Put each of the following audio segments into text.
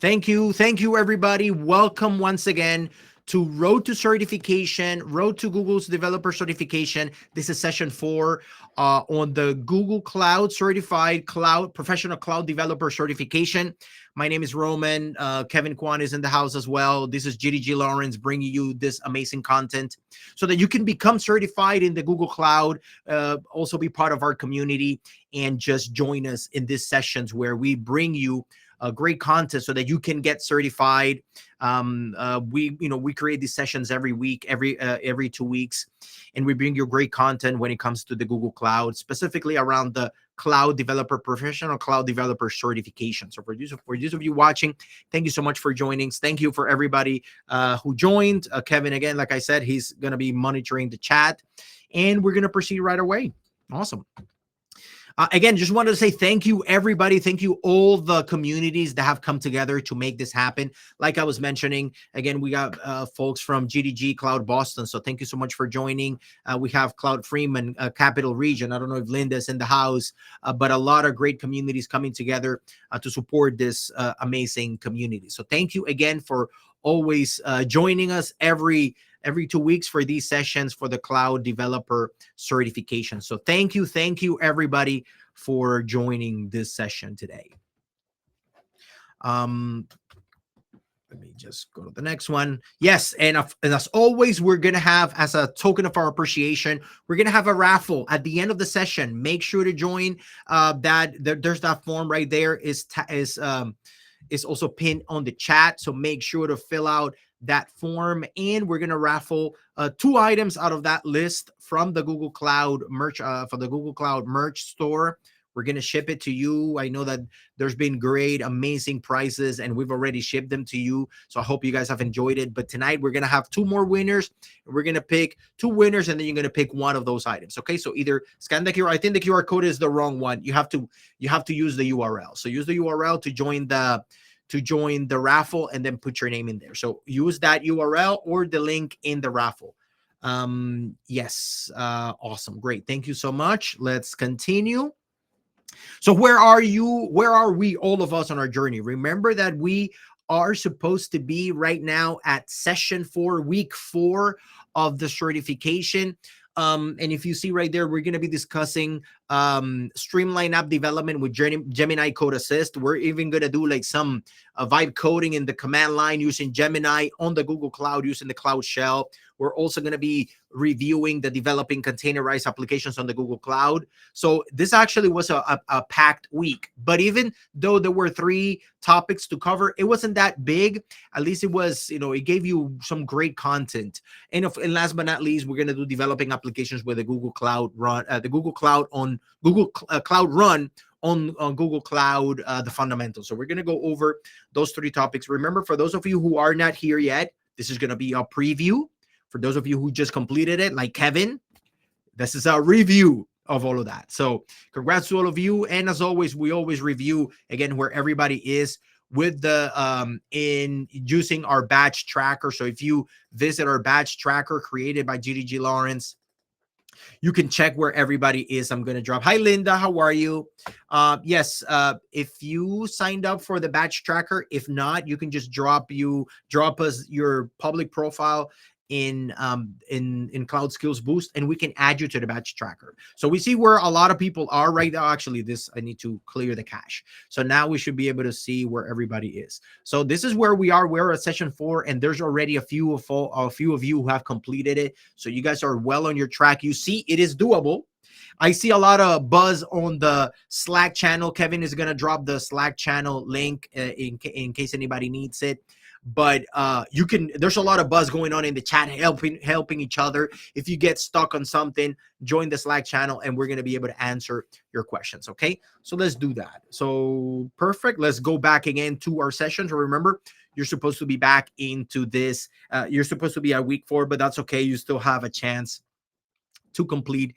Thank you. Thank you, everybody. Welcome once again to Road to Certification, Road to Google's Developer Certification. This is session 4 on the Google Cloud Certified Cloud Professional Cloud Developer Certification. My name is Roman. Kevin Kwan is in the house as well. This is GDG Lawrence bringing you this amazing content so that you can become certified in the Google Cloud, also be part of our community, and just join us in these sessions where we bring you great content so that you can get certified. We create these sessions every week, every 2 weeks, and we bring you great content when it comes to the Google Cloud, specifically around the cloud developer, professional cloud developer certification. So for those of you watching, thank you so much for joining. Thank you for everybody who joined. Kevin, again, like I said, he's going to be monitoring the chat, and we're going to proceed right away. Awesome. Again, just wanted to say thank you, everybody. Thank you, all the communities that have come together to make this happen. Like I was mentioning, again, we got folks from GDG Cloud Boston. So thank you so much for joining. We have Cloud Freeman, Capital Region. I don't know if Linda's in the house, but a lot of great communities coming together to support this amazing community. So thank you again for always joining us every 2 weeks for these sessions for the cloud developer certification. So thank you, everybody, for joining this session today. Let me just go to the next one. Yes, and as always, we're going to have, as a token of our appreciation, we're going to have a raffle at the end of the session. Make sure to join there's that form right there is also pinned on the chat. So make sure to fill out that form, and we're going to raffle 2 items out of that list from the Google Cloud merch, for the Google Cloud merch store. We're going to ship it to you. I know that there's been great, amazing prizes, and we've already shipped them to you. So I hope you guys have enjoyed it. But tonight we're going to have 2 more winners. We're going to pick 2 winners, and then you're going to pick one of those items. Okay. So either scan the QR. I think the QR code is the wrong one. You have to use the URL. So use the URL to join the raffle, and then put your name in there. So use that URL or the link in the raffle. Yes. Awesome. Great. Thank you so much. Let's continue. So where are you? Where are we, all of us, on our journey? Remember that we are supposed to be right now at session 4, week 4 of the certification. And if you see right there, we're going to be discussing Streamline app development with Gemini Code Assist. We're even going to do like some vibe coding in the command line using Gemini on the Google Cloud using the Cloud Shell. We're also going to be reviewing the developing containerized applications on the Google Cloud. So this actually was a packed week. But even though there were 3 topics to cover, it wasn't that big. At least it was, it gave you some great content. And last but not least, we're going to do developing applications with the Google Cloud Run, the Google Cloud on Google Cloud Run on Google Cloud, the fundamentals. So we're going to go over those 3 topics. Remember, for those of you who are not here yet, this is going to be a preview. For those of you who just completed it, like Kevin, this is a review of all of that. So congrats to all of you. And as always, we always review again where everybody is with the in using our badge tracker. So if you visit our badge tracker created by GDG Lawrence, you can check where everybody is. I'm going to drop. Hi, Linda. How are you? Yes. If you signed up for the badge tracker, if not, you can just drop us your public profile in Cloud Skills Boost, and we can add you to the badge tracker. So we see where a lot of people are right now. Actually, I need to clear the cache. So now we should be able to see where everybody is. So this is where we are. We're at session 4, and there's already a few of you who have completed it. So you guys are well on your track. You see, it is doable. I see a lot of buzz on the Slack channel. Kevin is going to drop the Slack channel link in case anybody needs it. But there's a lot of buzz going on in the chat, helping each other. If you get stuck on something, join the Slack channel, and we're going to be able to answer your questions. Okay, so let's do that. So perfect. Let's go back again to our sessions. Remember, you're supposed to be back into this. You're supposed to be at week 4, but that's okay. You still have a chance to complete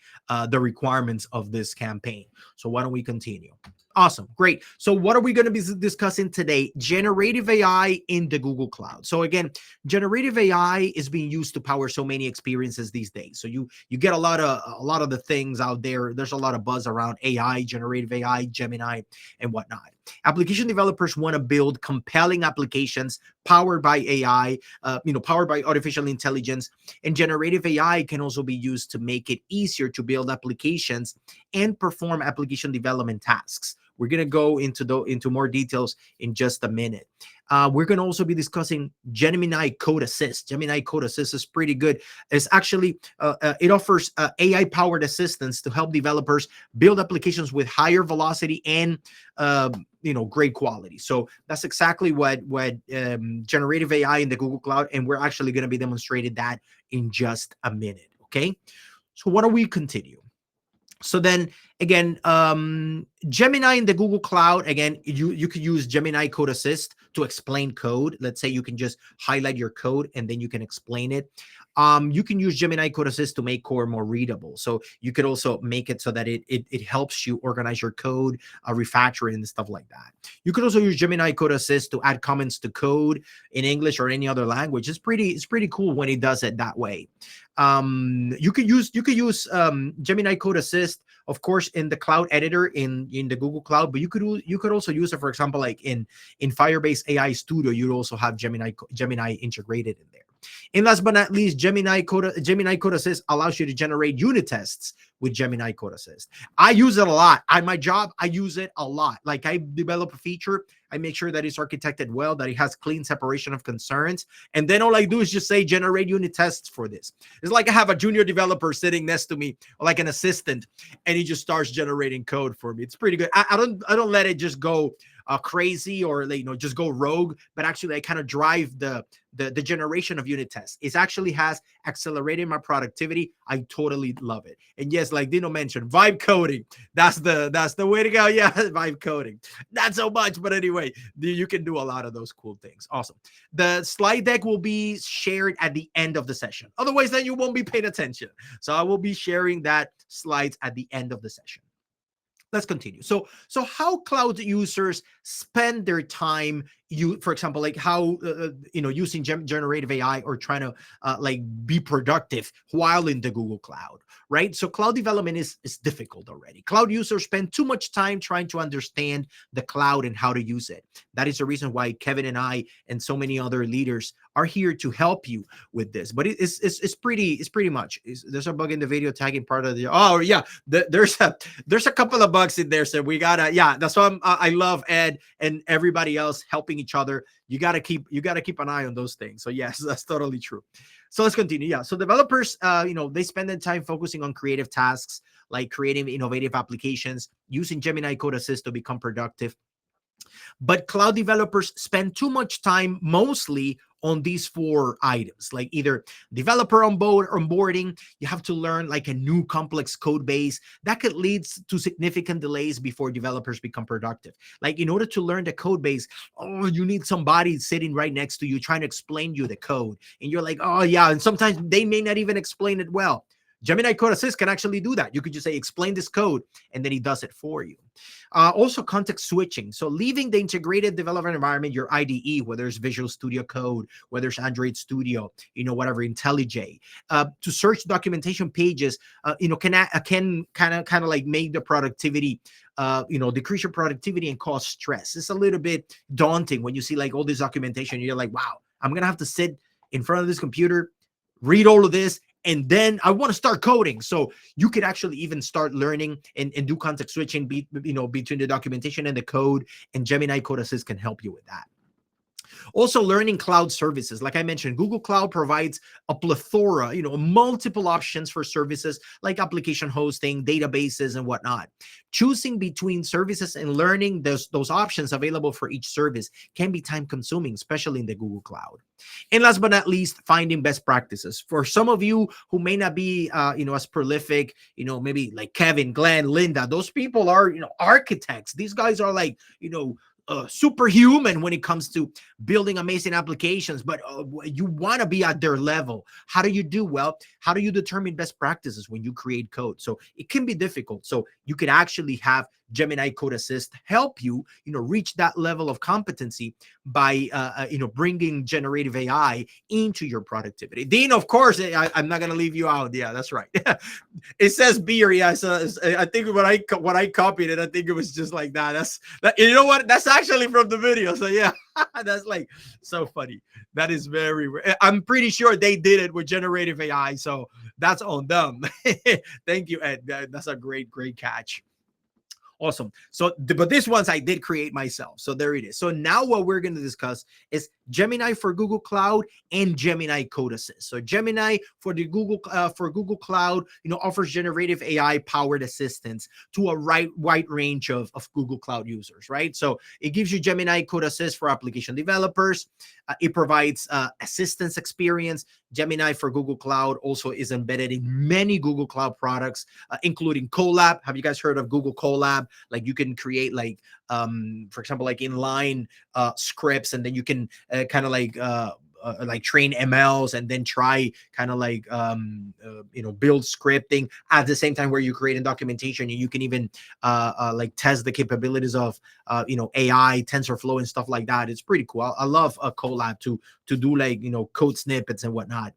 the requirements of this campaign. So why don't we continue? Awesome. Great. So what are we going to be discussing today? Generative AI in the Google Cloud. So again, generative AI is being used to power so many experiences these days. So you get a lot of the things out there. There's a lot of buzz around AI, generative AI, Gemini, and whatnot. Application developers want to build compelling applications powered by AI, powered by artificial intelligence, and generative AI can also be used to make it easier to build applications and perform application development tasks. We're going to go into more details in just a minute. We're going to also be discussing Gemini Code Assist. Gemini Code Assist is pretty good. It's actually, it offers AI-powered assistance to help developers build applications with higher velocity and, great quality. So that's exactly what generative AI in the Google Cloud, and we're actually going to be demonstrating that in just a minute, okay? So why don't we continue? So then again, Gemini in the Google Cloud, again, you could use Gemini Code Assist to explain code. Let's say you can just highlight your code and then you can explain it. You can use Gemini Code Assist to make code more readable. So you could also make it so that it helps you organize your code, refactor it and stuff like that. You could also use Gemini Code Assist to add comments to code in English or any other language. It's pretty cool when it does it that way. You could use Gemini Code Assist, of course, in the cloud editor in the Google Cloud, but you could also use it, for example, like in Firebase AI Studio. You also have Gemini integrated in there. And last but not least, Gemini Code Assist allows you to generate unit tests with Gemini Code Assist. I use it a lot. At my job, I use it a lot. Like, I develop a feature, I make sure that it's architected well, that it has clean separation of concerns, and then all I do is just say generate unit tests for this. It's like I have a junior developer sitting next to me, like an assistant, and he just starts generating code for me. It's pretty good. I don't let it just go crazy or just go rogue, but actually I kind of drive the generation of unit tests. It actually has accelerated my productivity. I totally love it. And yes, like Dino mentioned, vibe coding. That's the way to go. Yeah, vibe coding. Not so much, but anyway, you can do a lot of those cool things. Awesome. The slide deck will be shared at the end of the session. Otherwise, then you won't be paying attention. So I will be sharing that slides at the end of the session. Let's continue. So how cloud users spend their time, for example, like how, using generative AI or trying to be productive while in the Google Cloud, right? So cloud development is difficult already. Cloud users spend too much time trying to understand the cloud and how to use it. That is the reason why Kevin and I and so many other leaders are here to help you with this. But it's pretty much. There's a bug in the video tagging part of the. Oh yeah, there's a couple of bugs in there. So we gotta. Yeah, that's why I love Ed and everybody else helping each other. You gotta keep an eye on those things. So yes, that's totally true. So let's continue. Yeah. So developers, they spend their time focusing on creative tasks like creating innovative applications, using Gemini Code Assist to become productive. But cloud developers spend too much time mostly on these four items, like either developer onboarding. You have to learn like a new complex code base that could lead to significant delays before developers become productive. Like, in order to learn the code base, you need somebody sitting right next to you trying to explain you the code. And you're like, oh yeah. And sometimes they may not even explain it well. Gemini Code Assist can actually do that. You could just say, explain this code, and then he does it for you. Also, context switching. So leaving the integrated development environment, your IDE, whether it's Visual Studio Code, whether it's Android Studio, whatever, IntelliJ, to search documentation pages, can kind of like make the productivity, decrease your productivity and cause stress. It's a little bit daunting when you see like all this documentation. You're like, wow, I'm going to have to sit in front of this computer, read all of this, and then I want to start coding. So you could actually even start learning and do context switching between the documentation and the code, and Gemini Code Assist can help you with that. Also, learning cloud services. Like I mentioned, Google Cloud provides a plethora, multiple options for services like application hosting, databases, and whatnot. Choosing between services and learning those options available for each service can be time consuming, especially in the Google Cloud. And last but not least, finding best practices. For some of you who may not be, as prolific, maybe like Kevin, Glenn, Linda, those people are, architects. These guys are like, superhuman when it comes to building amazing applications, but you want to be at their level. How do you do? Well, how do you determine best practices when you create code? So it can be difficult. So you could actually have Gemini Code Assist help you, reach that level of competency by, bringing generative AI into your productivity. Dean, of course, I'm not going to leave you out. Yeah, that's right. It says beer. Yeah, so I think when I copied it, I think it was just like that. You know what? That's actually from the video. So yeah, that's like so funny. That is very. I'm pretty sure they did it with generative AI, so that's on them. Thank you, Ed. That's a great catch. Awesome. So, but this ones I did create myself. So there it is. So now what we're going to discuss is Gemini for Google Cloud and Gemini Code Assist. So Gemini for the Google Cloud, offers generative AI powered assistance to a wide range of Google Cloud users, right? So it gives you Gemini Code Assist for application developers. It provides assistance experience. Gemini for Google Cloud also is embedded in many Google Cloud products, including Colab. Have you guys heard of Google Colab? Like you can create for example, like inline scripts, and then you can kind of like train MLs and then try kind of build scripting at the same time where you're creating documentation, and you can even like test the capabilities of AI, TensorFlow and stuff like that. It's pretty cool. I love Colab to do like code snippets and whatnot.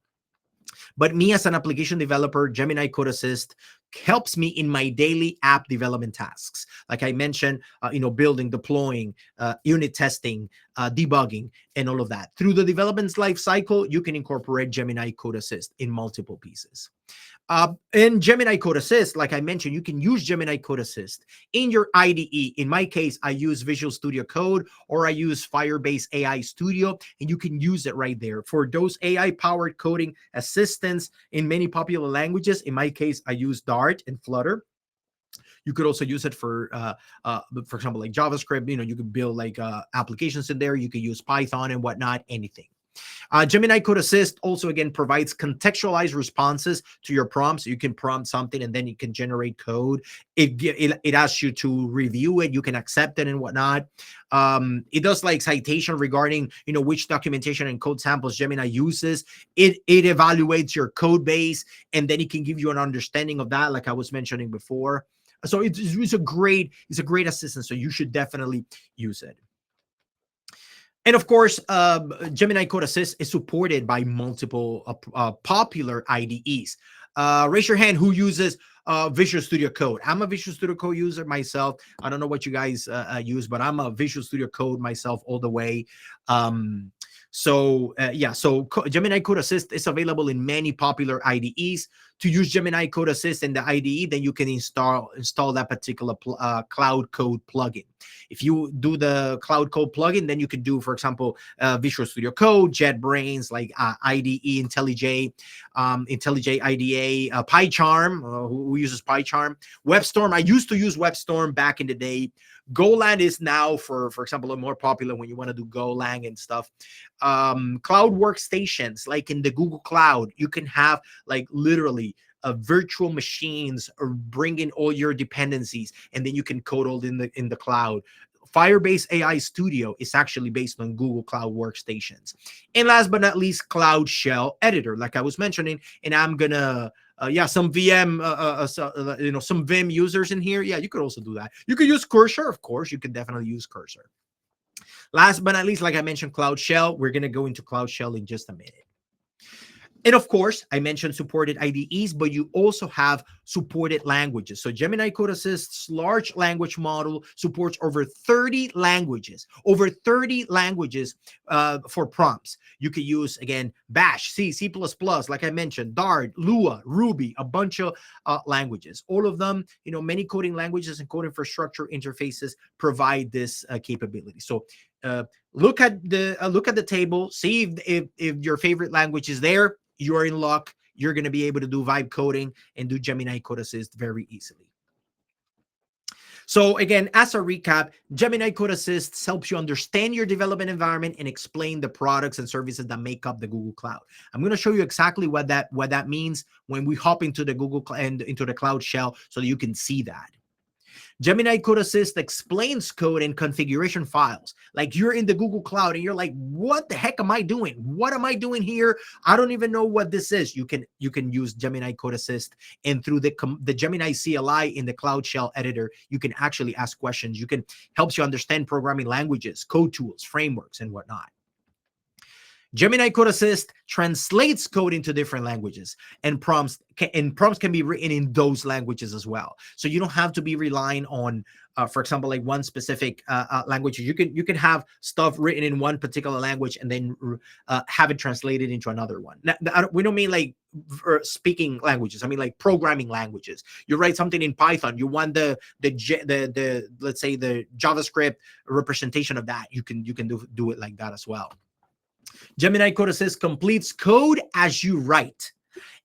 But me as an application developer, Gemini Code Assist helps me in my daily app development tasks. Like I mentioned, building, deploying, unit testing, debugging, and all of that. Through the development life cycle, you can incorporate Gemini Code Assist in multiple pieces. In Gemini Code Assist, like I mentioned, you can use Gemini Code Assist in your IDE. In my case, I use Visual Studio Code, or I use Firebase AI Studio, and you can use it right there for those AI-powered coding assistants in many popular languages. In my case, I use Dart and Flutter. You could also use it for example, like JavaScript. You could build like applications in there. You could use Python and whatnot, anything. Gemini Code Assist also, again, provides contextualized responses to your prompts. You can prompt something and then it can generate code. It asks you to review it. You can accept it and whatnot. It does like citation regarding, which documentation and code samples Gemini uses. It evaluates your code base, and then it can give you an understanding of that, like I was mentioning before. So it's a great assistant. So you should definitely use it. And of course, Gemini Code Assist is supported by multiple popular IDEs. Raise your hand who uses Visual Studio Code. I'm a Visual Studio Code user myself. I don't know what you guys use, but I'm a Visual Studio Code myself all the way. So Gemini Code Assist is available in many popular IDEs. To use Gemini Code Assist in the IDE, then you can install that particular Cloud Code plugin. If you do the Cloud Code plugin, then you can do, for example, Visual Studio Code, JetBrains, like IDE, IntelliJ, IntelliJ IDA, PyCharm, who uses PyCharm, WebStorm. I used to use WebStorm back in the day. Golang is now, for example, more popular when you want to do Golang and stuff. Cloud workstations, like in the Google Cloud, you can have like literally virtual machines or bring in all your dependencies, and then you can code all in the cloud. Firebase AI Studio is actually based on Google Cloud workstations. And last but not least, Cloud Shell Editor, like I was mentioning, and I'm gonna some VM, some Vim users in here. Yeah, you could also do that. You could use Cursor, of course. You can definitely use Cursor. Last but not least, like I mentioned, Cloud Shell. We're gonna go into Cloud Shell in just a minute. And of course, I mentioned supported IDEs, but you also have supported languages. So Gemini Code Assist's large language model supports over 30 languages, for prompts. You could use, again, Bash, C, C++, like I mentioned, Dart, Lua, Ruby, a bunch of languages. All of them, many coding languages and code infrastructure interfaces provide this capability. So look at the table, see if your favorite language is there. You're in luck. You're going to be able to do vibe coding and do Gemini Code Assist very easily. So again, as a recap, Gemini Code Assist helps you understand your development environment and explain the products and services that make up the Google Cloud. I'm going to show you exactly what that means when we hop into the Google and into the Cloud Shell, so that you can see that. Gemini Code Assist explains code and configuration files. Like you're in the Google Cloud and you're like, what the heck am I doing? What am I doing here? I don't even know what this is. You can use Gemini Code Assist, and through the Gemini CLI in the Cloud Shell editor, you can actually ask questions. You can helps you understand programming languages, code tools, frameworks, and whatnot. Gemini Code Assist translates code into different languages, and prompts can be written in those languages as well. So you don't have to be relying on, for example, like one specific language. You can have stuff written in one particular language and then have it translated into another one. Now, we don't mean like speaking languages. I mean like programming languages. You write something in Python. You want the let's say the JavaScript representation of that. You can do it like that as well. Gemini Code Assist completes code as you write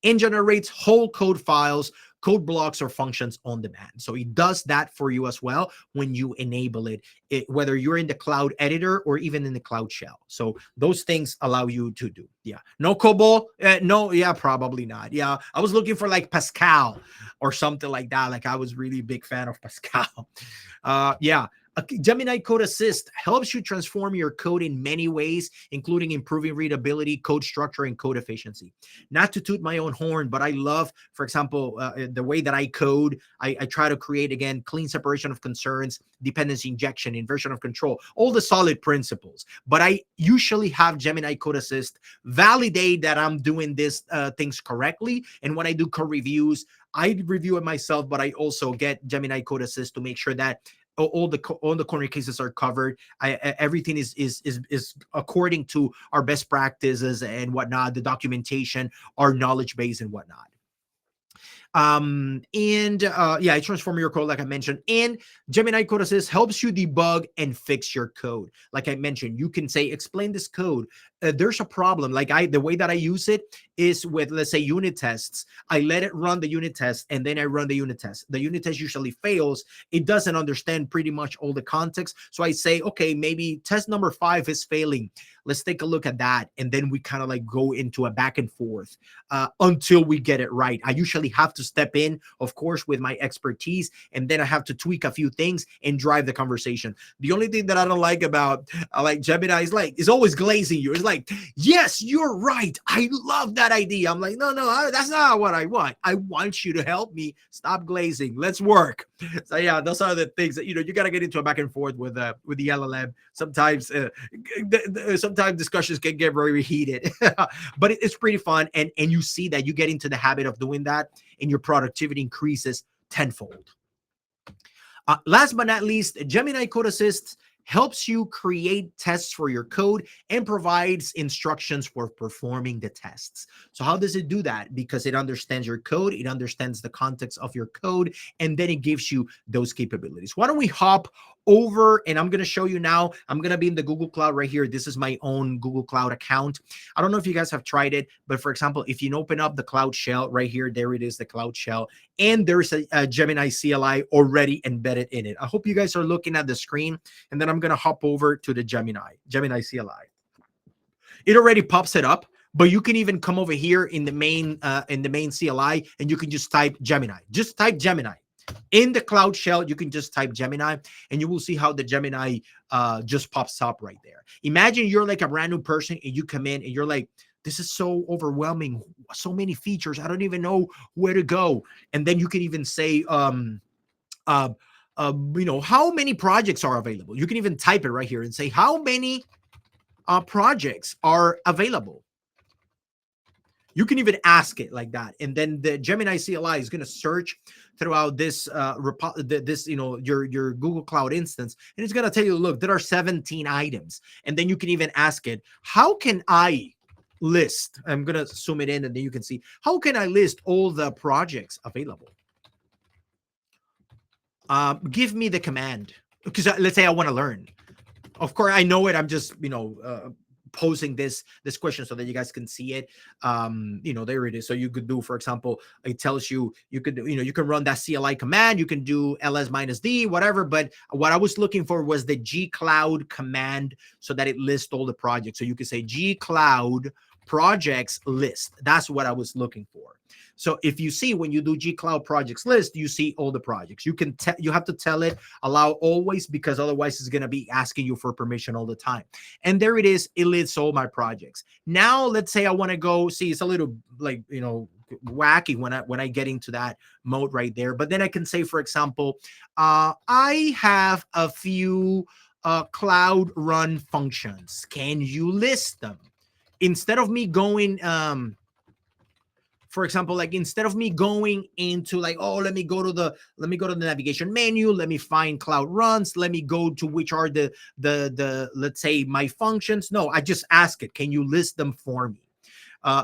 and generates whole code files, code blocks, or functions on demand. So it does that for you as well when you enable it, whether you're in the cloud editor or even in the Cloud Shell. So those things allow you to do. Yeah. No COBOL? No. Yeah, probably not. Yeah. I was looking for like Pascal or something like that. Like I was really big fan of Pascal. Yeah. Gemini Code Assist helps you transform your code in many ways, including improving readability, code structure, and code efficiency. Not to toot my own horn, but I love, for example, the way that I code. I try to create, again, clean separation of concerns, dependency injection, inversion of control, all the solid principles. But I usually have Gemini Code Assist validate that I'm doing these things correctly. And when I do code reviews, I review it myself, but I also get Gemini Code Assist to make sure that all the corner cases are covered. Everything is according to our best practices and whatnot, the documentation, our knowledge base, and whatnot. Yeah, I transform your code, like I mentioned. And Gemini Code Assist helps you debug and fix your code. Like I mentioned, you can say, explain this code. There's a problem. Like the way that I use it is with, let's say, unit tests. I let it run the unit test, and then I run the unit test. The unit test usually fails. It doesn't understand pretty much all the context. So I say, okay, maybe test number 5 is failing. Let's take a look at that. And then we kind of like go into a back and forth until we get it right. I usually have to step in, of course, with my expertise, and then I have to tweak a few things and drive the conversation. The only thing that I don't like about like Gemini is always glazing you. It's like, yes, you're right. I love that idea. I'm like, no, that's not what I want. I want you to help me. Stop glazing. Let's work. So yeah, those are the things that, you got to get into a back and forth with the LLM. Sometimes discussions can get very heated, but it's pretty fun. And you see that you get into the habit of doing that, and your productivity increases tenfold. Last but not least, Gemini Code Assist helps you create tests for your code and provides instructions for performing the tests. So how does it do that? Because it understands your code, it understands the context of your code, and then it gives you those capabilities. Why don't we hop over, and I'm going to show you now. I'm going to be in the Google Cloud right here. This is my own Google Cloud account. I don't know if you guys have tried it, but for example, if you open up the Cloud Shell right here, there it is, the Cloud Shell, and there's a Gemini CLI already embedded in it. I hope you guys are looking at the screen, and then I'm going to hop over to the Gemini CLI. It already pops it up, but you can even come over here in the main CLI, and you can just type Gemini. Just type Gemini. In the Cloud Shell, you can just type Gemini, and you will see how the Gemini just pops up right there. Imagine you're like a brand new person, and you come in, and you're like, this is so overwhelming, so many features, I don't even know where to go. And then you can even say, how many projects are available? You can even type it right here and say, how many projects are available? You can even ask it like that, and then the Gemini CLI is going to search throughout this your Google Cloud instance, and it's going to tell you, look, there are 17 items, and then you can even ask it, how can I list? I'm going to zoom it in, and then you can see, how can I list all the projects available? Give me the command, because let's say I want to learn. Of course, I know it. I'm just posing this question so that you guys can see it. There it is. So you could do, for example, it tells you you can run that CLI command, you can do ls-d, whatever. But what I was looking for was the gcloud command, so that it lists all the projects. So you could say gcloud projects list. That's what I was looking for. So if you see when you do G Cloud projects list, you see all the projects. You can you have to tell it allow always, because otherwise it's going to be asking you for permission all the time. And there it is. It lists all my projects. Now let's say I want to go see. It's a little like, you know, wacky when I get into that mode right there. But then I can say, for example, I have a few cloud run functions. Can you list them? Instead of me going for example, like instead of me going into like, oh, let me go to the navigation menu, let me find cloud runs, let me go to which are the let's say my functions. No, I just ask it, can you list them for me?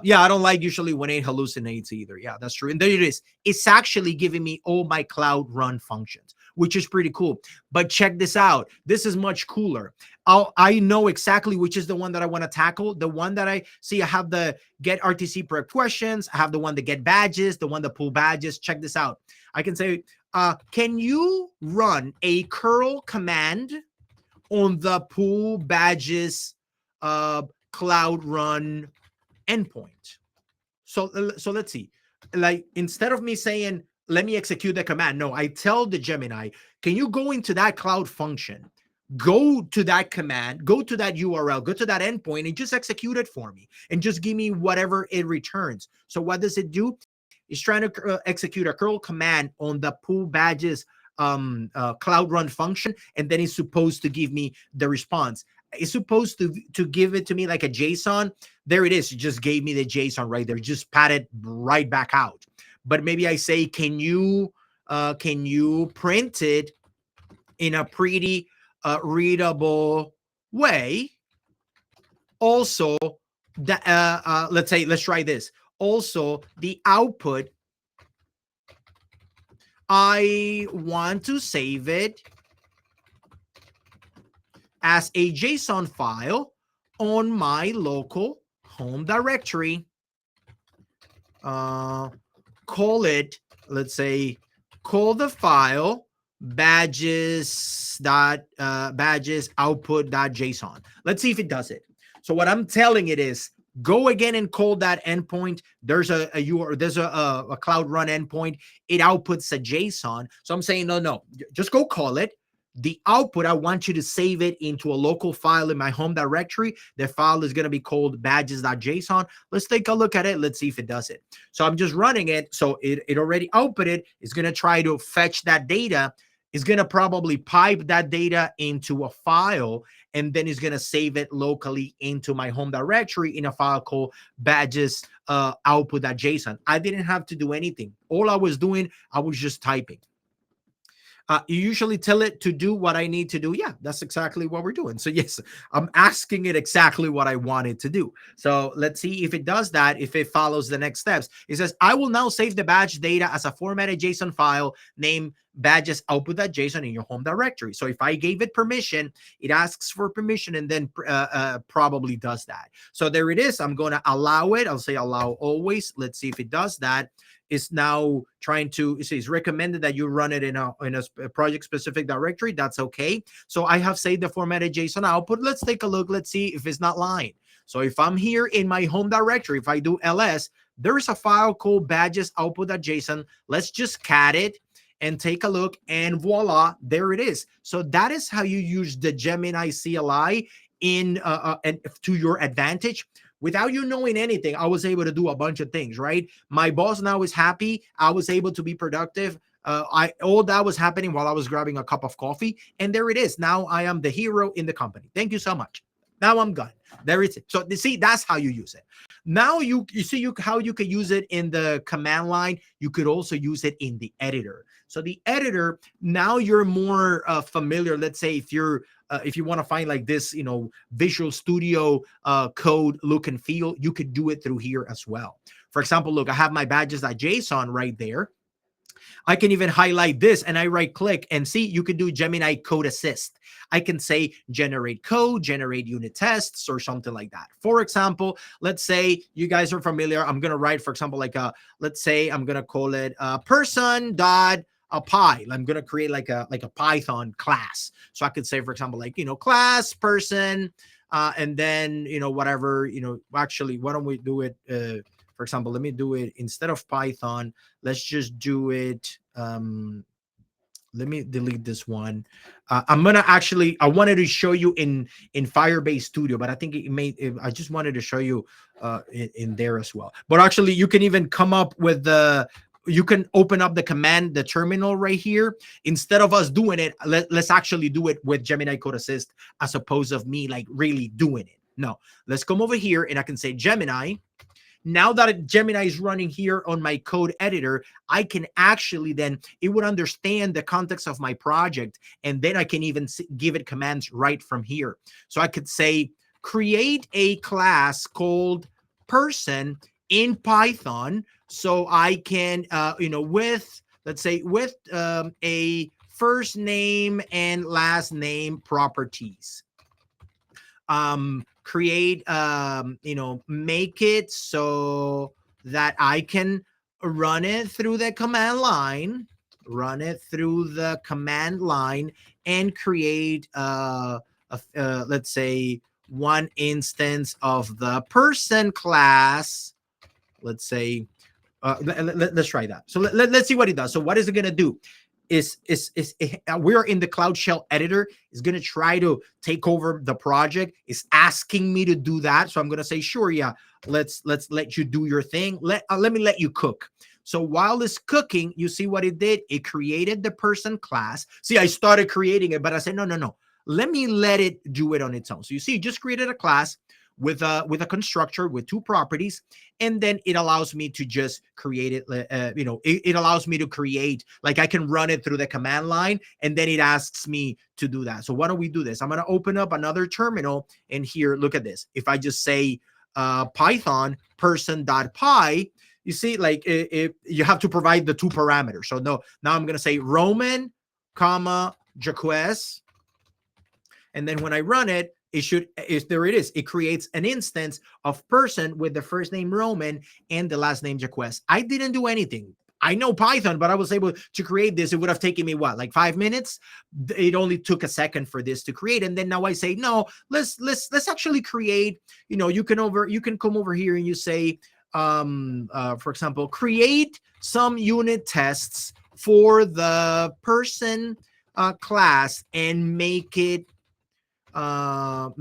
Yeah, I don't like usually when it hallucinates either. Yeah, that's true. And there it is. It's actually giving me all my cloud run functions, which is pretty cool. But check this out. This is much cooler. I know exactly which is the one that I want to tackle. The one that I see, I have the get RTC prep questions. I have the one that get badges, the one that pull badges. Check this out. I can say, can you run a curl command on the pull badges cloud run endpoint? So let's see. Like instead of me saying, let me execute the command, no, I tell the Gemini, can you go into that cloud function, go to that command, go to that URL, go to that endpoint and just execute it for me and just give me whatever it returns. So what does it do? It's trying to execute a curl command on the pull badges cloud run function, and then it's supposed to give me the response. It's supposed to give it to me like a JSON. There it is. It just gave me the JSON right there. Just pat it right back out. But maybe I say, can you print it in a pretty readable way? Also, let's try this. Also, the output, I want to save it as a JSON file on my local home directory. Call it, let's say, call the file badges output.json. Let's see if it does it. So what I'm telling it is, go again and call that endpoint. There's a cloud run endpoint. It outputs a JSON. So I'm saying, no, just go call it. The output, I want you to save it into a local file in my home directory. The file is going to be called badges.json. Let's take a look at it. Let's see if it does it. So I'm just running it. So it already outputted. It's going to try to fetch that data. It's going to probably pipe that data into a file, and then it's going to save it locally into my home directory in a file called badges output.json. I didn't have to do anything. All I was doing, I was just typing. You usually tell it to do what I need to do. Yeah, that's exactly what we're doing. So yes, I'm asking it exactly what I want it to do. So let's see if it does that, if it follows the next steps. It says, I will now save the badge data as a formatted JSON file named badges output.json in your home directory. So if I gave it permission, it asks for permission and then probably does that. So there it is. I'm going to allow it. I'll say allow always. Let's see if it does that. Is now trying to, it says recommended that you run it in a project specific directory. That's okay. So I have saved the formatted JSON output. Let's take a look. Let's see if it's not lying. So if I'm here in my home directory, if I do ls, there is a file called badges output.json. Let's just cat it and take a look, and voila, there it is. So that is how you use the Gemini CLI in and to your advantage. Without you knowing anything, I was able to do a bunch of things, right? My boss now is happy. I was able to be productive. All that was happening while I was grabbing a cup of coffee. And there it is. Now I am the hero in the company. Thank you so much. Now I'm done. There it is. So you see, that's how you use it. Now you see how you could use it in the command line. You could also use it in the editor. So the editor, now you're more familiar. Let's say if you want to find like this, Visual Studio code look and feel, you could do it through here as well. For example, look, I have my badges.json right there. I can even highlight this and I right click and see, you can do Gemini code assist. I can say generate code, generate unit tests or something like that. For example, let's say you guys are familiar. I'm going to write, for example, like let's say I'm going to call it person.py. I'm going to create like a Python class. So I could say, for example, like, class person And then, whatever, actually, why don't we do it? For example, let me do it instead of Python. Let's just do it. Let me delete this one. I'm gonna actually, I wanted to show you in Firebase Studio, but I think I just wanted to show you in there as well. But actually, you can even come up with you can open up the terminal right here. Instead of us doing it, let's actually do it with Gemini Code Assist, as opposed of me like really doing it. No, let's come over here and I can say Gemini. Now that Gemini is running here on my code editor, I can actually then, it would understand the context of my project, and then I can even give it commands right from here. So I could say, create a class called person in Python, so I can, let's say with a first name and last name properties. Create, make it so that I can run it through the command line, and create, let's say, one instance of the person class. Let's say, let's try that. So let's see what it does. So what is it going to do? We're in the Cloud Shell editor. Is going to try to take over the project. Is asking me to do that. So I'm going to say, sure, yeah, let's let you do your thing. Let me let you cook. So while it's cooking, you see what it did? It created the person class. See, I started creating it, but I said, no. Let me let it do it on its own. So you see, it just created a class with a constructor with two properties, and then it allows me to just create it. It allows me to create, like I can run it through the command line, and then it asks me to do that. So why don't we do this? I'm going to open up another terminal, and here, look at this. If I just say Python person.py, you see, like you have to provide the two parameters. So now I'm going to say Roman, comma, Jaques, and then when I run it, there it is. It creates an instance of person with the first name Roman and the last name Jaques. I didn't do anything. I know Python, but I was able to create this. It would have taken me what, like 5 minutes? It only took a second for this to create. And then now I say, no, let's actually create, you can come over here and you say, for example, create some unit tests for the person class and make it, and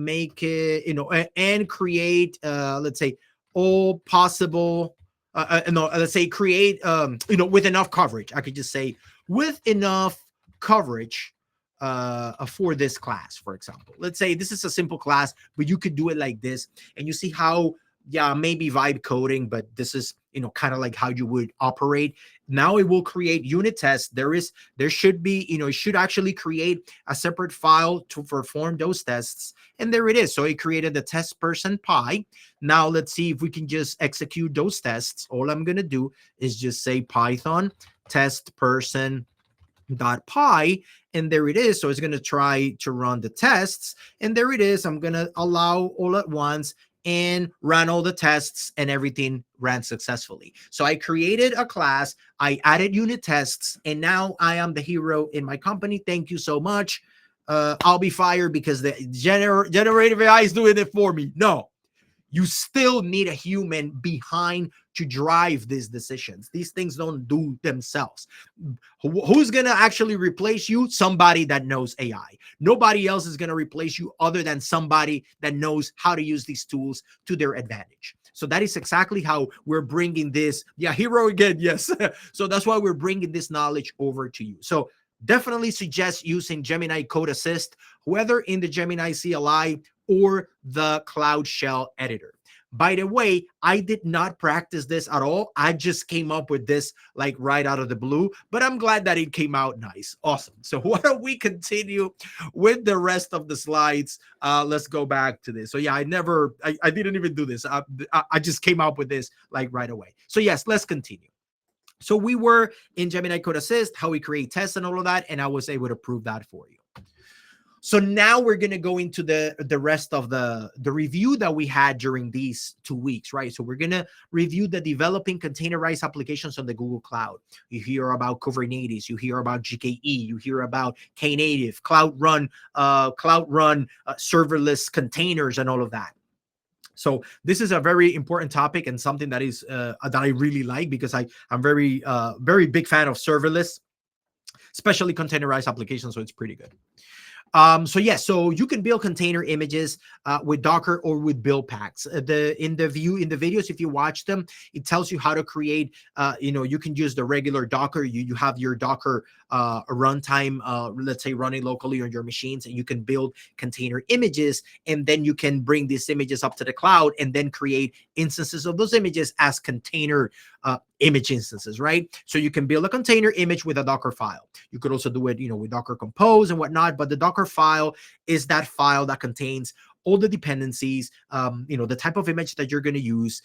create, let's say, all possible, let's say create, with enough coverage. I could just say with enough coverage for this class, for example. Let's say this is a simple class, but you could do it like this, and you see how, yeah, maybe vibe coding, but this is, kind of like how you would operate. Now it will create unit tests. There should be, it should actually create a separate file to perform those tests. And there it is. So it created the test person py. Now let's see if we can just execute those tests. All I'm going to do is just say Python test person .py, and there it is. So it's going to try to run the tests, and there it is. I'm going to allow all at once and ran all the tests, and everything ran successfully. So I created a class, I added unit tests, and now I am the hero in my company. Thank you so much. I'll be fired because the generative AI is doing it for me. No, you still need a human behind to drive these decisions. These things don't do themselves. Who's going to actually replace you? Somebody that knows AI. Nobody else is going to replace you other than somebody that knows how to use these tools to their advantage. So that is exactly how we're bringing this. Yeah, hero again. Yes. So that's why we're bringing this knowledge over to you. So definitely suggest using Gemini Code Assist, whether in the Gemini CLI or the Cloud Shell editor. By the way, I did not practice this at all. I just came up with this like right out of the blue, but I'm glad that it came out nice. Awesome. So why don't we continue with the rest of the slides? Let's go back to this. So yeah, I didn't even do this. I just came up with this like right away. So yes, let's continue. So we were in Gemini Code Assist, how we create tests and all of that, and I was able to prove that for you. So now we're going to go into the rest of the review that we had during these 2 weeks, right? So we're going to review the developing containerized applications on the Google Cloud. You hear about Kubernetes, you hear about GKE, you hear about Knative, Cloud Run, serverless containers, and all of that. So this is a very important topic and something that is that I really like, because I'm very big fan of serverless, especially containerized applications. So it's pretty good. So yeah, so you can build container images with Docker or with build packs. In the videos, if you watch them, it tells you how to create. You can use the regular Docker. You have your Docker runtime, let's say running locally on your machines, and you can build container images, and then you can bring these images up to the cloud and then create instances of those images as container image instances, right? So you can build a container image with a Docker file. You could also do it, with Docker Compose and whatnot, but the Docker file is that file that contains all the dependencies, the type of image that you're going to use,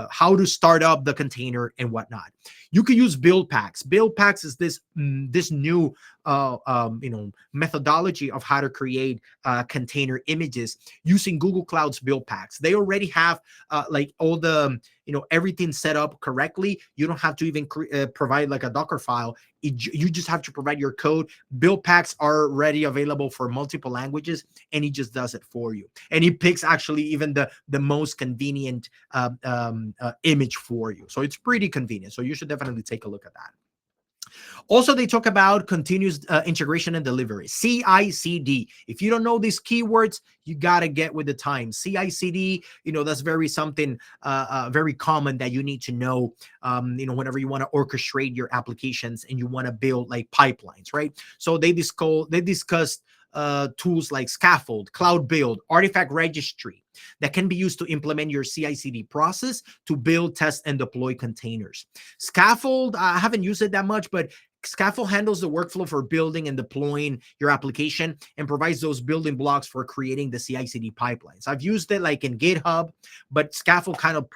how to start up the container and whatnot. You can use build packs. Build packs is this new methodology of how to create container images using Google Cloud's build packs. They already have like all the everything set up correctly. You don't have to even provide like a Docker file. You just have to provide your code. Build packs are already available for multiple languages, and it just does it for you. And it picks actually even the most convenient image for you. So it's pretty convenient. So you should definitely take a look at that. Also, they talk about continuous integration and delivery, CI/CD. If you don't know these keywords, you got to get with the times. CI/CD, that's very common that you need to know, whenever you want to orchestrate your applications and you want to build like pipelines, right? So they discussed tools like Scaffold, Cloud Build, Artifact Registry that can be used to implement your CI/CD process to build, test, and deploy containers. Scaffold, I haven't used it that much, but Scaffold handles the workflow for building and deploying your application and provides those building blocks for creating the CI/CD pipelines. I've used it like in GitHub, but Scaffold kind of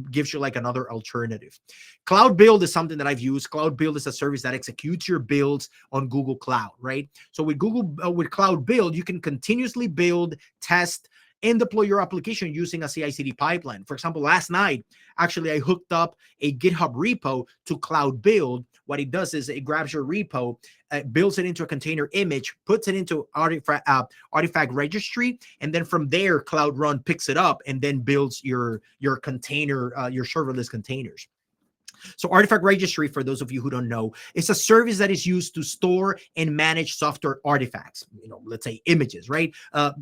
gives you like another alternative. Cloud Build is something that I've used. Cloud Build is a service that executes your builds on Google Cloud, right? So with with Cloud Build, you can continuously build, test, and deploy your application using a CI/CD pipeline. For example, last night, actually, I hooked up a GitHub repo to Cloud Build. What it does is it grabs your repo, builds it into a container image, puts it into Artifact Registry, and then from there, Cloud Run picks it up and then builds your container, your serverless containers. So Artifact Registry, for those of you who don't know, is a service that is used to store and manage software artifacts, let's say images, right?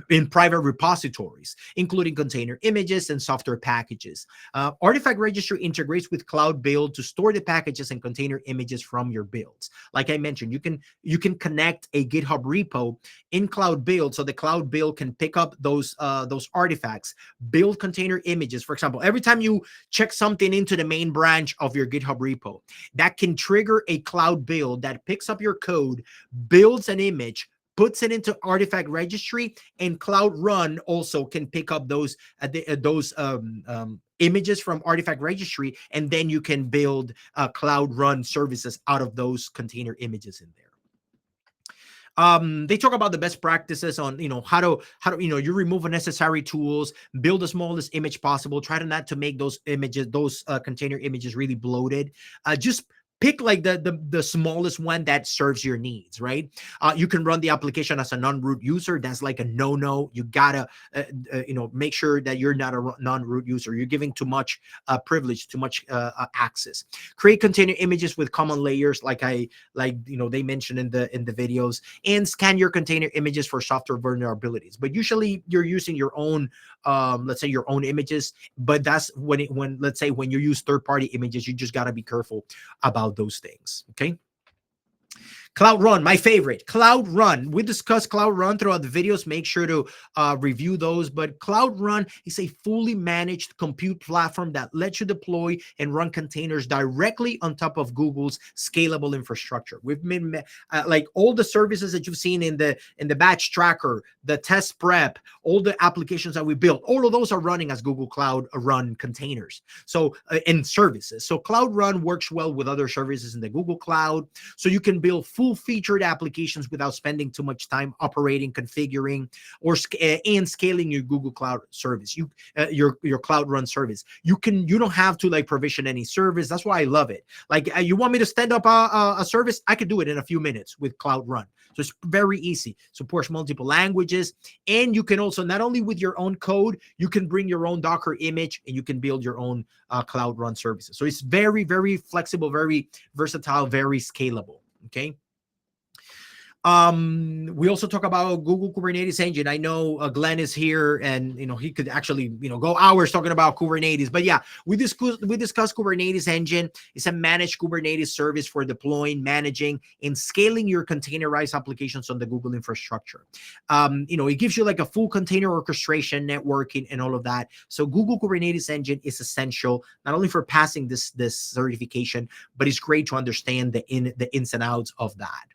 In private repositories, including container images and software packages. Artifact Registry integrates with Cloud Build to store the packages and container images from your builds. Like I mentioned, you can connect a GitHub repo in Cloud Build, so the Cloud Build can pick up those artifacts, build container images. For example, every time you check something into the main branch of your GitHub repo, that can trigger a Cloud Build that picks up your code, builds an image, puts it into Artifact Registry, and Cloud Run also can pick up those images from Artifact Registry, and then you can build Cloud Run services out of those container images in there. They talk about the best practices on, how to, you remove unnecessary tools, build the smallest image possible, try to not to make those images, those container images really bloated. Just pick like the smallest one that serves your needs, right? You can run the application as a non-root user. That's like a no-no. You gotta, make sure that you're not a non-root user. You're giving too much privilege, too much access. Create container images with common layers, like they mentioned in the videos, and scan your container images for software vulnerabilities. But usually you're using your own, let's say your own images. But that's when let's say when you use third-party images, you just gotta be careful about those things. Okay. Cloud Run, my favorite. Cloud Run. We discussed Cloud Run throughout the videos. Make sure to review those. But Cloud Run is a fully managed compute platform that lets you deploy and run containers directly on top of Google's scalable infrastructure. We've been like all the services that you've seen in the batch tracker, the test prep, all the applications that we built, all of those are running as Google Cloud Run containers. So and services. So Cloud Run works well with other services in the Google Cloud. So you can build full full-featured applications without spending too much time operating, configuring, or and scaling your Google Cloud service. Your Cloud Run service. You don't have to like provision any service. That's why I love it. Like you want me to stand up a service, I could do it in a few minutes with Cloud Run. So it's very easy. Supports multiple languages, and you can also, not only with your own code, you can bring your own Docker image and you can build your own Cloud Run services. So it's very, very flexible, very versatile, very scalable. Okay. We also talk about Google Kubernetes Engine. I know Glenn is here, and he could actually go hours talking about Kubernetes. But yeah, we discussed Kubernetes Engine. It's a managed Kubernetes service for deploying, managing, and scaling your containerized applications on the Google infrastructure. It gives you like a full container orchestration, networking, and all of that. So Google Kubernetes Engine is essential not only for passing this certification, but it's great to understand the ins and outs of that.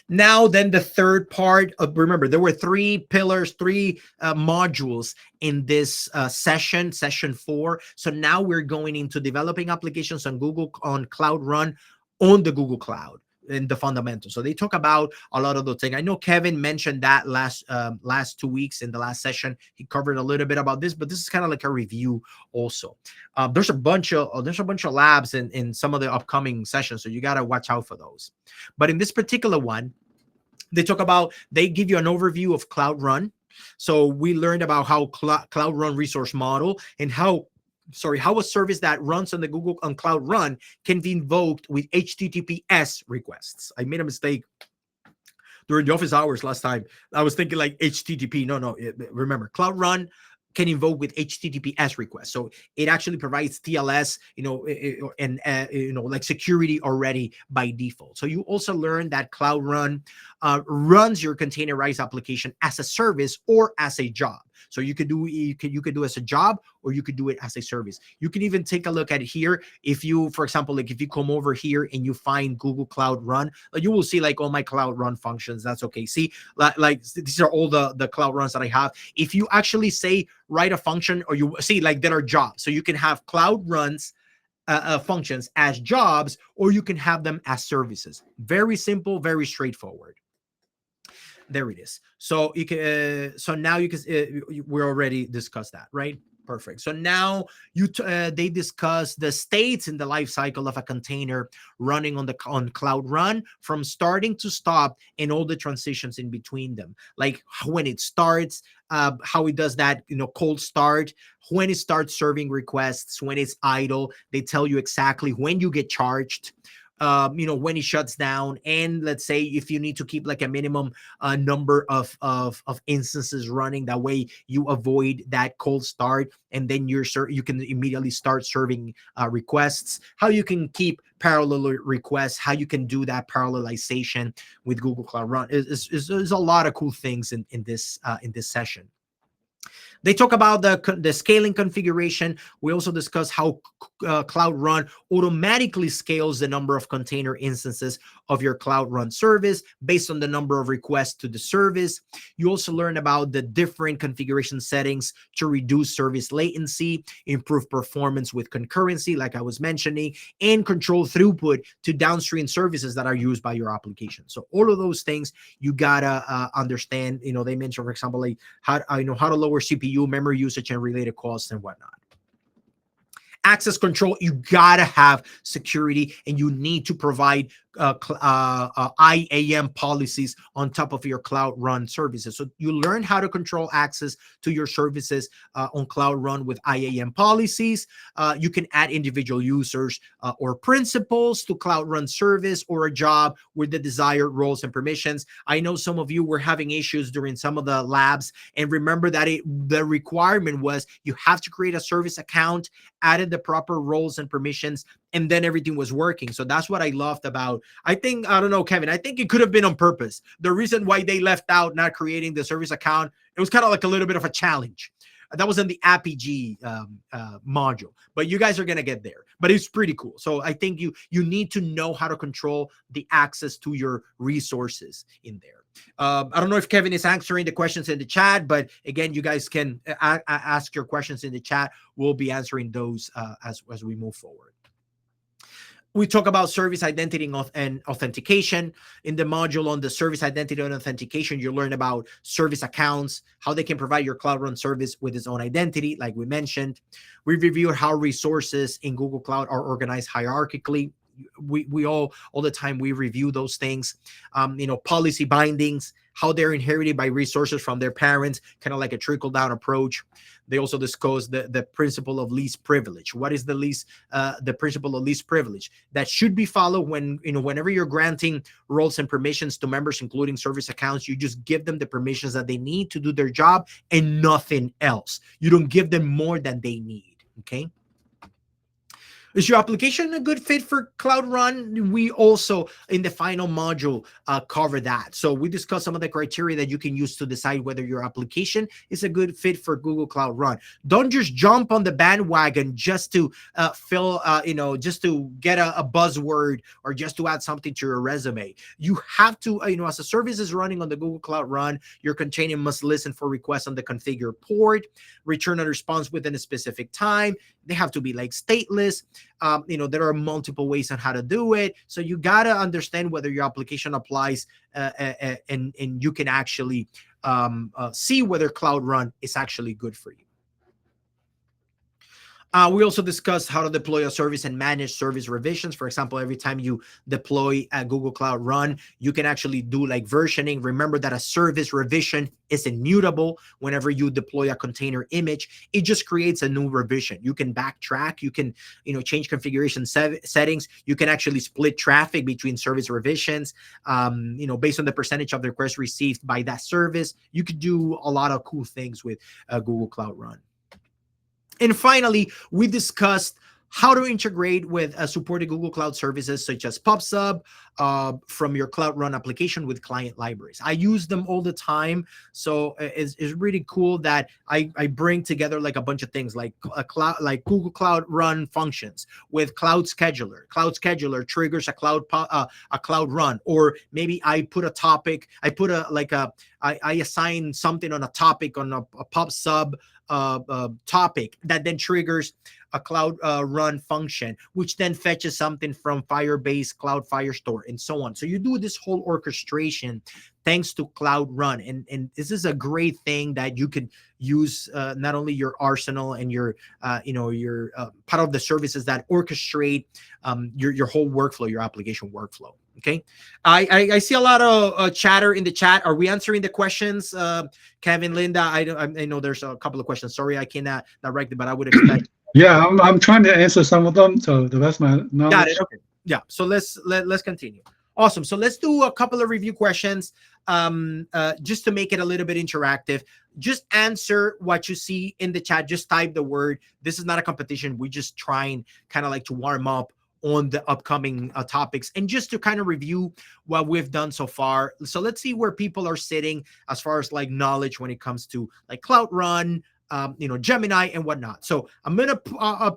Now, then the third part of, remember, there were three pillars, three modules in this session 4. So now we're going into developing applications on Cloud Run on the Google Cloud and the fundamentals. So they talk about a lot of those things. I know Kevin mentioned that last 2 weeks in the last session. He covered a little bit about this, but this is kind of like a review also. There's a bunch of labs in some of the upcoming sessions, so you got to watch out for those. But in this particular one, they give you an overview of Cloud Run. So we learned about how Cloud Run resource model and how a service that runs on Cloud Run can be invoked with HTTPS requests. I made a mistake during the office hours last time. I was thinking like HTTP. No. Remember, Cloud Run can invoke with HTTPS requests. So it actually provides TLS, and like security already by default. So you also learn that Cloud Run runs your containerized application as a service or as a job. So you could do as a job, or you could do it as a service. You can even take a look at here. If you, for example, like if you come over here and you find Google Cloud Run, you will see like all my Cloud Run functions. That's okay. See, like these are all the Cloud Runs that I have. If you actually say write a function, or you see like that are jobs, so you can have Cloud Runs functions as jobs, or you can have them as services. Very simple, very straightforward. There it is. So you can. So now you can. We already discussed that, right? Perfect. So now they discuss the states in the life cycle of a container running on Cloud Run, from starting to stop, and all the transitions in between them, like when it starts, how it does that, cold start, when it starts serving requests, when it's idle. They tell you exactly when you get charged. When it shuts down, and let's say if you need to keep like a minimum number of instances running, that way you avoid that cold start, and then you can immediately start serving requests. How you can keep parallel requests, how you can do that parallelization with Google Cloud Run is a lot of cool things in this session. They talk about the scaling configuration. We also discuss how Cloud Run automatically scales the number of container instances of your Cloud Run service based on the number of requests to the service. You also learn about the different configuration settings to reduce service latency, improve performance with concurrency, like I was mentioning, and control throughput to downstream services that are used by your application. So all of those things you gotta understand. They mentioned, for example, like how to lower CPU, memory usage, and related costs and whatnot. Access control, you gotta have security, and you need to provide IAM policies on top of your Cloud Run services. So you learn how to control access to your services on Cloud Run with IAM policies. You can add individual users or principals to Cloud Run service or a job with the desired roles and permissions. I know some of you were having issues during some of the labs, and remember that the requirement was you have to create a service account, added the proper roles and permissions, and then everything was working. So that's what I loved about, I don't know, Kevin, I think it could have been on purpose. The reason why they left out not creating the service account, it was kind of like a little bit of a challenge. That was in the APG module, but you guys are going to get there. But it's pretty cool. So I think you need to know how to control the access to your resources in there. I don't know if Kevin is answering the questions in the chat, but again, you guys can ask your questions in the chat. We'll be answering those as we move forward. We talk about service identity and authentication. In the module on the service identity and authentication, you learn about service accounts, how they can provide your Cloud Run service with its own identity, like we mentioned. We reviewed how resources in Google Cloud are organized hierarchically. We all the time we review those things. Policy bindings, how they're inherited by resources from their parents, kind of like a trickle down approach. They also discuss the principle of least privilege. What is the principle of least privilege that should be followed when, whenever you're granting roles and permissions to members, including service accounts, you just give them the permissions that they need to do their job and nothing else. You don't give them more than they need. Okay. Is your application a good fit for Cloud Run? We also, in the final module, cover that. So we discuss some of the criteria that you can use to decide whether your application is a good fit for Google Cloud Run. Don't just jump on the bandwagon just to just to get a buzzword or just to add something to your resume. You have to, as a service is running on the Google Cloud Run, your container must listen for requests on the configure port, return a response within a specific time. They have to be like stateless. There are multiple ways on how to do it. So you got to understand whether your application applies and you can actually see whether Cloud Run is actually good for you. We also discussed how to deploy a service and manage service revisions. For example, every time you deploy a Google Cloud Run, you can actually do like versioning. Remember that a service revision is immutable. Whenever you deploy a container image, it just creates a new revision. You can backtrack. You can, change configuration settings. You can actually split traffic between service revisions, based on the percentage of the requests received by that service. You could do a lot of cool things with Google Cloud Run. And finally, we discussed how to integrate with supported Google Cloud services such as PubSub from your Cloud Run application with client libraries. I use them all the time. So it's really cool that I bring together like a bunch of things like Google Cloud Run functions with Cloud Scheduler. Cloud Scheduler triggers a Cloud Run, or maybe I put a topic, I assign something on a topic on a PubSub topic that then triggers a Cloud Run function, which then fetches something from Firebase, Cloud Firestore, and so on. So you do this whole orchestration thanks to Cloud Run. And this is a great thing that you could use not only your arsenal and your part of the services that orchestrate your whole workflow, your application workflow. Okay. I see a lot of chatter in the chat. Are we answering the questions? Kevin, Linda, I know there's a couple of questions. Sorry, I cannot direct it, but I would expect. Yeah, I'm trying to answer some of them to the best of my knowledge. Got it. Okay. Yeah. So let's continue. Awesome. So let's do a couple of review questions just to make it a little bit interactive. Just answer what you see in the chat. Just type the word. This is not a competition. We just trying kind of like to warm up on the upcoming topics and just to kind of review what we've done so far. So let's see where people are sitting as far as like knowledge when it comes to like Cloud Run, Gemini and whatnot. So I'm going to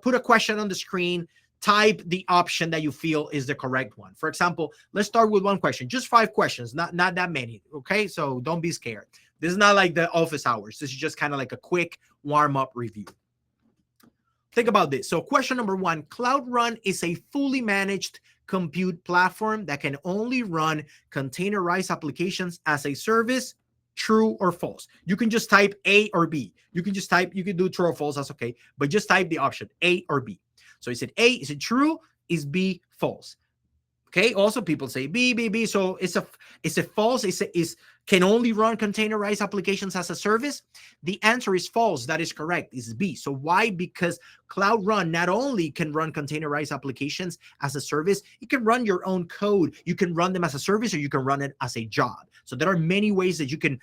put a question on the screen. Type the option that you feel is the correct one. For example, let's start with one question, just 5 questions, not that many. Okay. So don't be scared. This is not like the office hours. This is just kind of like a quick warm up review. Think about this. So question number 1, Cloud Run is a fully managed compute platform that can only run containerized applications as a service. True or false? You can just type A or B. You can do true or false. That's okay. But just type the option A or B. So is it A? Is it true? Is B false? Okay. Also, people say B. So is it false? Is can only run containerized applications as a service? The answer is false. That is correct. It's B. So why? Because Cloud Run not only can run containerized applications as a service, it can run your own code. You can run them as a service, or you can run it as a job. So there are many ways that you can,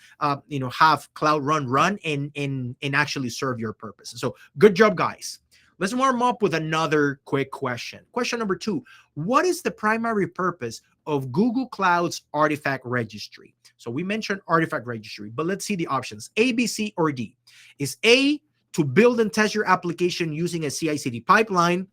have Cloud Run and actually serve your purposes. So good job, guys. Let's warm up with another quick question. Question number 2, what is the primary purpose of Google Cloud's artifact registry? So we mentioned artifact registry, but let's see the options, A, B, C, or D. Is A, to build and test your application using a CI/CD pipeline,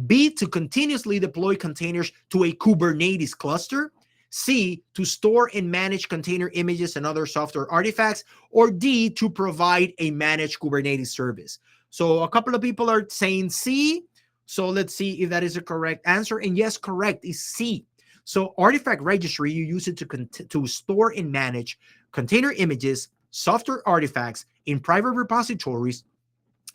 B, to continuously deploy containers to a Kubernetes cluster, C, to store and manage container images and other software artifacts, or D, to provide a managed Kubernetes service? So a couple of people are saying C, So let's see if that is a correct answer. And yes, correct is C. So artifact registry, you use it to store and manage container images, software artifacts in private repositories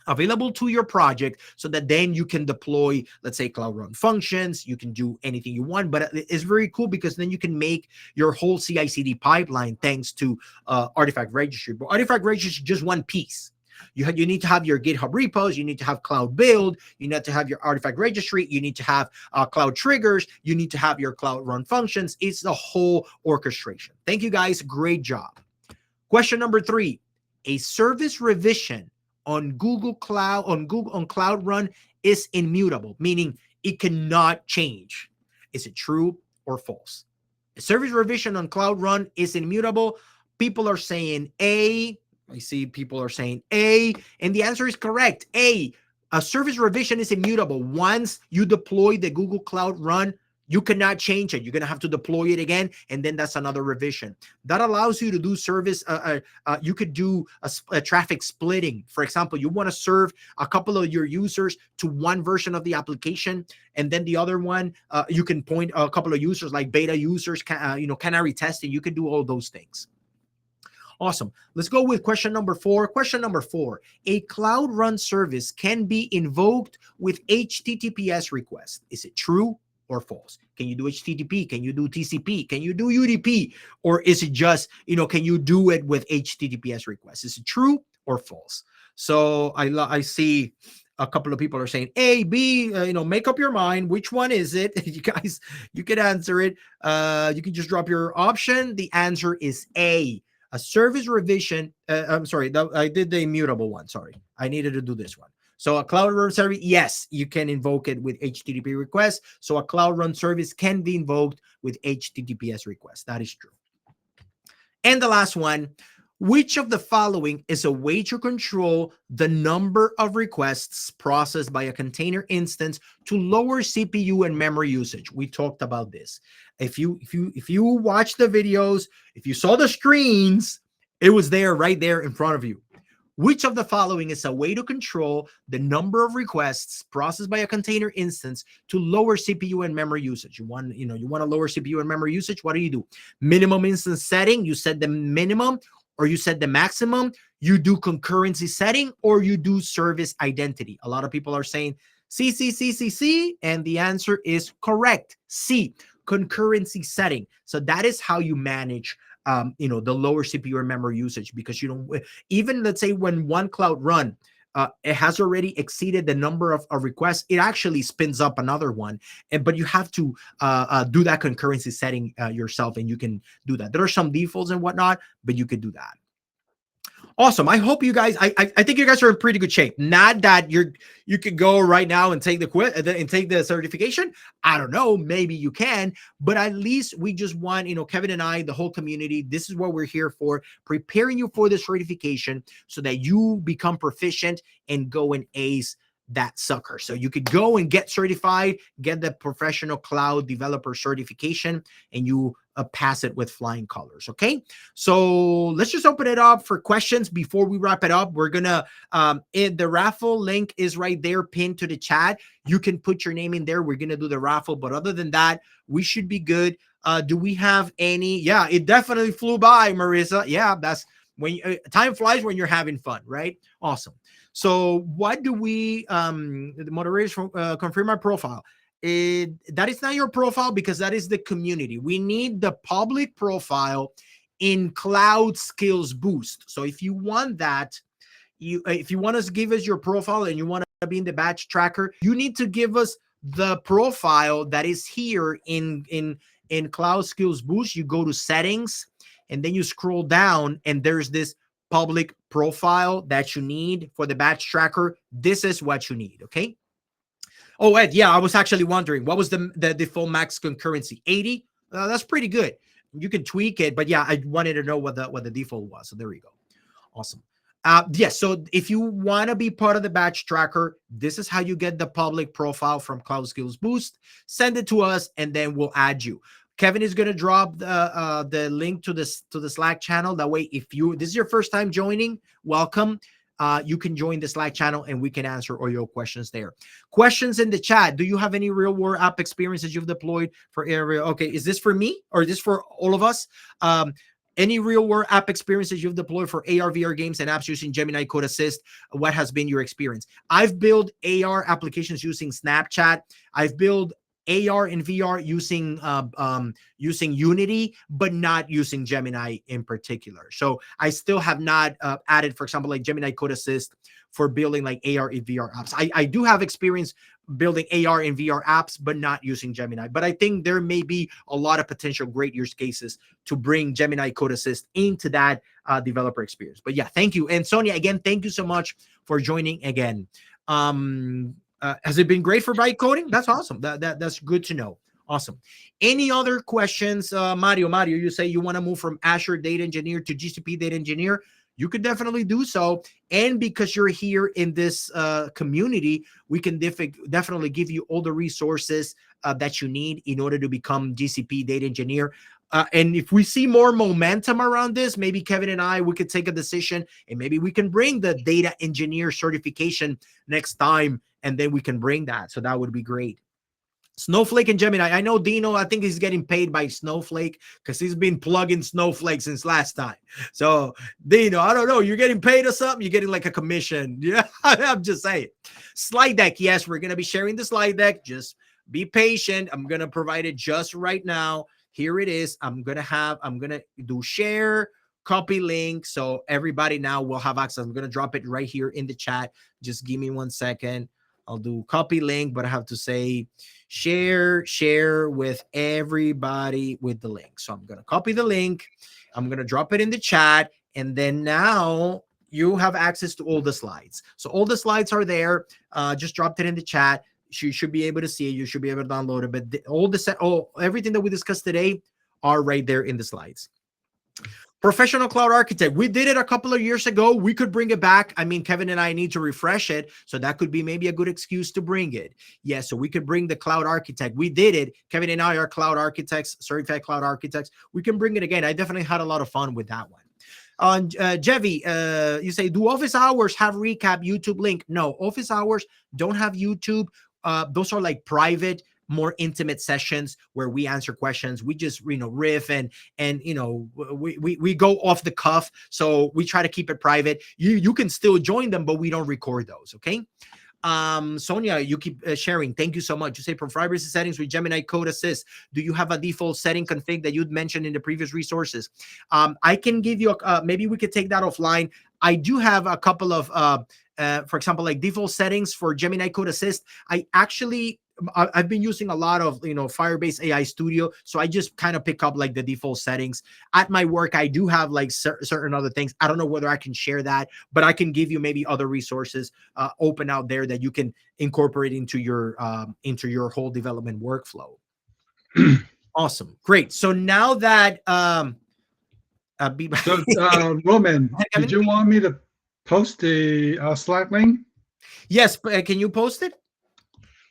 available to your project, so that then you can deploy, let's say, Cloud Run functions. You can do anything you want, but it's very cool because then you can make your whole CI/CD pipeline thanks to artifact registry. But artifact registry is just one piece. You need to have your GitHub repos. You need to have Cloud Build. You need to have your artifact registry. You need to have Cloud Triggers. You need to have your Cloud Run functions. It's the whole orchestration. Thank you, guys. Great job. Question number 3. A service revision on Google Cloud, on Cloud Run is immutable, meaning it cannot change. Is it true or false? A service revision on Cloud Run is immutable. People are saying A. I see people are saying A, and the answer is correct. A service revision is immutable. Once you deploy the Google Cloud Run, you cannot change it. You're going to have to deploy it again, and then that's another revision. That allows you to do service. You could do a traffic splitting. For example, you want to serve a couple of your users to one version of the application, and then the other one, you can point a couple of users like beta users, canary testing. You can do all those things. Awesome. Let's go with question number 4. Question number 4. A Cloud Run service can be invoked with HTTPS requests. Is it true or false? Can you do HTTP? Can you do TCP? Can you do UDP? Or is it just, can you do it with HTTPS requests? Is it true or false? So I see a couple of people are saying A, B, make up your mind. Which one is it? You guys, you can answer it. You can just drop your option. The answer is A. A service revision. I'm sorry, I did the immutable one. Sorry, I needed to do this one. So a Cloud Run service, yes, you can invoke it with HTTP requests. So a Cloud Run service can be invoked with HTTPS requests. That is true. And the last one, which of the following is a way to control the number of requests processed by a container instance to lower CPU and memory usage? We talked about this. If you watch the videos, if you saw the screens, it was there, right there in front of you. Which of the following is a way to control the number of requests processed by a container instance to lower CPU and memory usage? You want to lower CPU and memory usage. What do? Minimum instance setting. You set the minimum, or you set the maximum. You do concurrency setting, or you do service identity. A lot of people are saying C, C, C, C, C, and the answer is correct. C, concurrency setting. So that is how you manage the lower CPU or memory usage, because you don't, even let's say when one Cloud Run, it has already exceeded the number of requests, it actually spins up another one. But you have to do that concurrency setting yourself, and you can do that. There are some defaults and whatnot, but you could do that. Awesome. I hope you guys, I think you guys are in pretty good shape. Not that you could go right now and take the quiz and take the certification. I don't know. Maybe you can, but at least we just want, Kevin and I, the whole community, this is what we're here for, preparing you for the certification so that you become proficient and go and ace that sucker. So you could go and get certified, get the professional cloud developer certification, and you pass it with flying colors. Okay, so let's just open it up for questions before we wrap it up. We're gonna the raffle link is right there pinned to the chat. You can put your name in there. We're gonna do the raffle, but other than that, we should be good. Do we have any? Yeah, it definitely flew by, Marissa. Yeah, that's when time flies when you're having fun, right? Awesome. So what do we, the moderators confirm my profile? That is not your profile, because that is the community. We need the public profile in Cloud Skills Boost. So if you want that, if you want to give us your profile and you want to be in the batch tracker, you need to give us the profile that is here in Cloud Skills Boost. You go to settings, and then you scroll down, and there's this public profile that you need for the batch tracker. This is what you need. Okay. Oh, Ed, yeah, I was actually wondering, what was the default max concurrency? 80. That's pretty good. You can tweak it, but yeah, I wanted to know what the default was. So there we go. Awesome. Yes. So if you want to be part of the batch tracker, this is how you get the public profile from Cloud Skills Boost. Send it to us, and then we'll add you. Kevin is going to drop the link to the Slack channel. That way, if this is your first time joining, welcome. you can join the Slack channel and we can answer all your questions there. Questions in the chat. Do you have any real world app experiences you've deployed for area? Okay, is this for me or is this for all of us? Any real world app experiences you've deployed for AR, VR games and apps using Gemini Code Assist? What has been your experience? I've built AR applications using Snapchat. I've built AR and VR using Unity, but not using Gemini in particular. So I still have not added, for example, like Gemini Code Assist for building like AR and VR apps. I do have experience building AR and VR apps, but not using Gemini. But I think there may be a lot of potential great use cases to bring Gemini Code Assist into that developer experience. But yeah, thank you. And Sonia, again, thank you so much for joining again. Has it been great for byte coding? That's awesome. That's good to know. Awesome. Any other questions? Mario, you say you want to move from Azure Data Engineer to GCP Data Engineer. You could definitely do so. And because you're here in this community, we can definitely give you all the resources that you need in order to become GCP Data Engineer. And if we see more momentum around this, maybe Kevin and I, we could take a decision and maybe we can bring the data engineer certification next time. And then we can bring that. So that would be great. Snowflake and Gemini. I know Dino, I think he's getting paid by Snowflake because he's been plugging Snowflake since last time. So Dino, I don't know. You're getting paid or something? You're getting like a commission. Yeah, I'm just saying. Slide deck. Yes, we're going to be sharing the slide deck. Just be patient. I'm going to provide it just right now. Here it is. I'm going to do share, copy link. So everybody now will have access. I'm going to drop it right here in the chat. Just give me 1 second. I'll do copy link, but I have to say share with everybody with the link. So I'm going to copy the link. I'm going to drop it in the chat. And then now you have access to all the slides. So all the slides are there. Just dropped it in the chat. You should be able to see it. You should be able to download it. But everything that we discussed today are right there in the slides. Professional cloud architect. We did it a couple of years ago. We could bring it back. I mean, Kevin and I need to refresh it. So that could be maybe a good excuse to bring it. Yeah, so we could bring the cloud architect. We did it. Kevin and I are cloud architects, certified cloud architects. We can bring it again. I definitely had a lot of fun with that one. Jevi, you say, do office hours have recap YouTube link? No, office hours don't have YouTube. Those are like private, more intimate sessions where we answer questions. We just, riff and we go off the cuff. So we try to keep it private. You can still join them, but we don't record those. Okay. Sonia, you keep sharing. Thank you so much. You say from Firebase settings with Gemini Code Assist. Do you have a default setting config that you'd mentioned in the previous resources? I can give you maybe we could take that offline. I do have a couple of, for example, like default settings for Gemini Code Assist. I've been using a lot of, Firebase AI Studio. So I just kind of pick up like the default settings. At my work, I do have like certain other things. I don't know whether I can share that, but I can give you maybe other resources open out there that you can incorporate into your whole development workflow. Awesome. Great. So now that, Roman, did you want me to post the Slack link? Yes. Can you post it?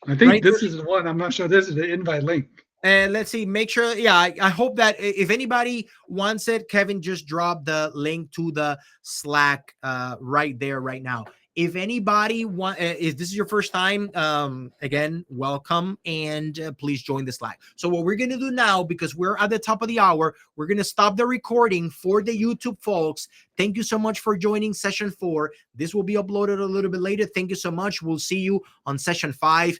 I think this is the one. I'm not sure. This is the invite link. And let's see, make sure. Yeah, I hope that if anybody wants it, Kevin just dropped the link to the Slack right there, right now. If anybody if this is your first time, again, welcome, and please join the Slack. So what we're going to do now, because we're at the top of the hour, we're going to stop the recording for the YouTube folks. Thank you so much for joining session 4. This will be uploaded a little bit later. Thank you so much. We'll see you on session 5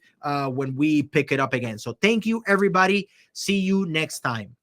when we pick it up again. So thank you, everybody. See you next time.